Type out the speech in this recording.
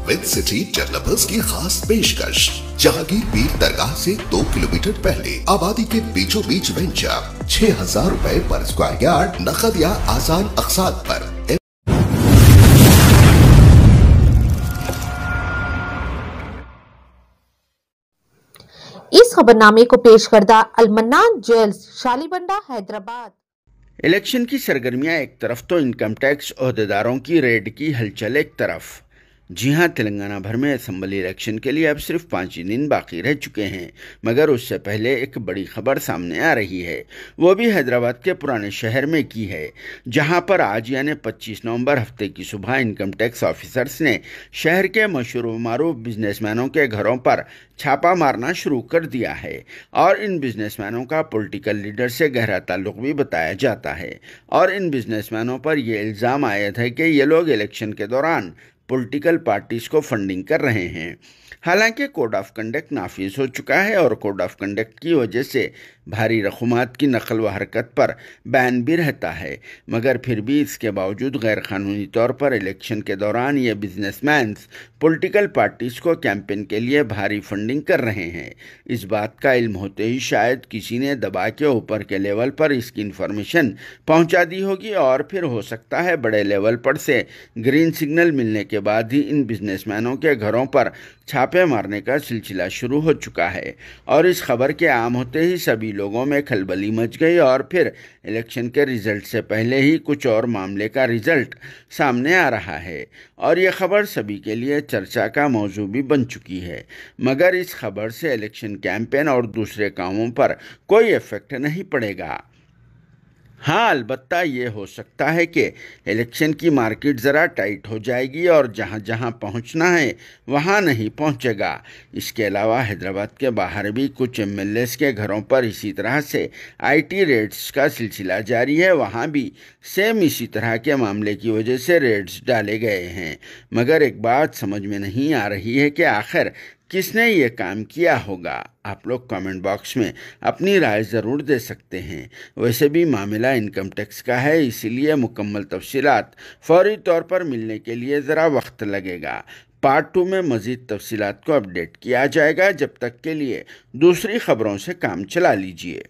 With city developers की खास पेशकश। जहांगीर पीर दरगाह से 2 किलोमीटर पहले आबादी के बीचों बीच वेंचर 6,000 रुपए पर स्क्वायर यार्ड, नकद या आसान अकसात पर। इस खबरनामे को पेश करदा अल-मन्नान ज्वेल्स, शालीबंडा, हैदराबाद। इलेक्शन की सरगर्मियां एक तरफ तो इनकम टैक्स ओहदेदारों की रेड की हलचल एक तरफ। जी हां, तेलंगाना भर में असेंबली इलेक्शन के लिए अब सिर्फ 5 ही दिन बाकी रह चुके हैं, मगर उससे पहले एक बड़ी खबर सामने आ रही है। वो भी हैदराबाद के पुराने शहर में की है, जहां पर आज यानी 25 नवंबर हफ्ते की सुबह इनकम टैक्स ऑफिसर्स ने शहर के मशहूर मारूफ बिजनेसमैनों के घरों पर छापा मारना शुरू कर दिया है। और इन बिजनेसमैनों का पॉलिटिकल लीडर से गहरा ताल्लुक भी बताया जाता है। और इन बिजनेसमैनों पर यह इल्ज़ाम आयद है कि ये लोग इलेक्शन के दौरान पॉलिटिकल पार्टीज को फंडिंग कर रहे हैं। हालांकि कोड ऑफ कंडक्ट नाफिज हो चुका है और कोड ऑफ कंडक्ट की वजह से भारी रकूमात की नकल व हरकत पर बैन भी रहता है, मगर फिर भी इसके बावजूद गैर कानूनी तौर पर इलेक्शन के दौरान ये बिजनेसमैन्स पॉलिटिकल पार्टीज को कैंपेन के लिए भारी फंडिंग कर रहे हैं। इस बात का इल्म होते ही शायद किसी ने दबा के ऊपर के लेवल पर इसकी इन्फॉर्मेशन पहुंचा दी होगी और फिर हो सकता है बड़े लेवल पर से ग्रीन सिग्नल मिलने के बाद ही इन बिजनेसमैनों के घरों पर छापे मारने का सिलसिला शुरू हो चुका है। और इस खबर के आम होते ही सभी लोगों में खलबली मच गई और फिर इलेक्शन के रिजल्ट से पहले ही कुछ और मामले का रिजल्ट सामने आ रहा है और ये खबर सभी के लिए चर्चा का मौजू भी बन चुकी है। मगर इस खबर से इलेक्शन कैंपेन और दूसरे कामों पर कोई इफेक्ट नहीं पड़ेगा। हाँ, अलबत्ता ये हो सकता है कि इलेक्शन की मार्केट ज़रा टाइट हो जाएगी और जहाँ जहाँ पहुँचना है वहाँ नहीं पहुँचेगा। इसके अलावा हैदराबाद के बाहर भी कुछ एमएलएस के घरों पर इसी तरह से आईटी रेड्स का सिलसिला जारी है। वहाँ भी सेम इसी तरह के मामले की वजह से रेड्स डाले गए हैं। मगर एक बात समझ में नहीं आ रही है कि आखिर किसने ये काम किया होगा। आप लोग कमेंट बॉक्स में अपनी राय ज़रूर दे सकते हैं। वैसे भी मामला इनकम टैक्स का है, इसीलिए मुकम्मल तफसीलात फौरी तौर पर मिलने के लिए ज़रा वक्त लगेगा। पार्ट 2 में मज़ीद तफसीलात को अपडेट किया जाएगा। जब तक के लिए दूसरी खबरों से काम चला लीजिए।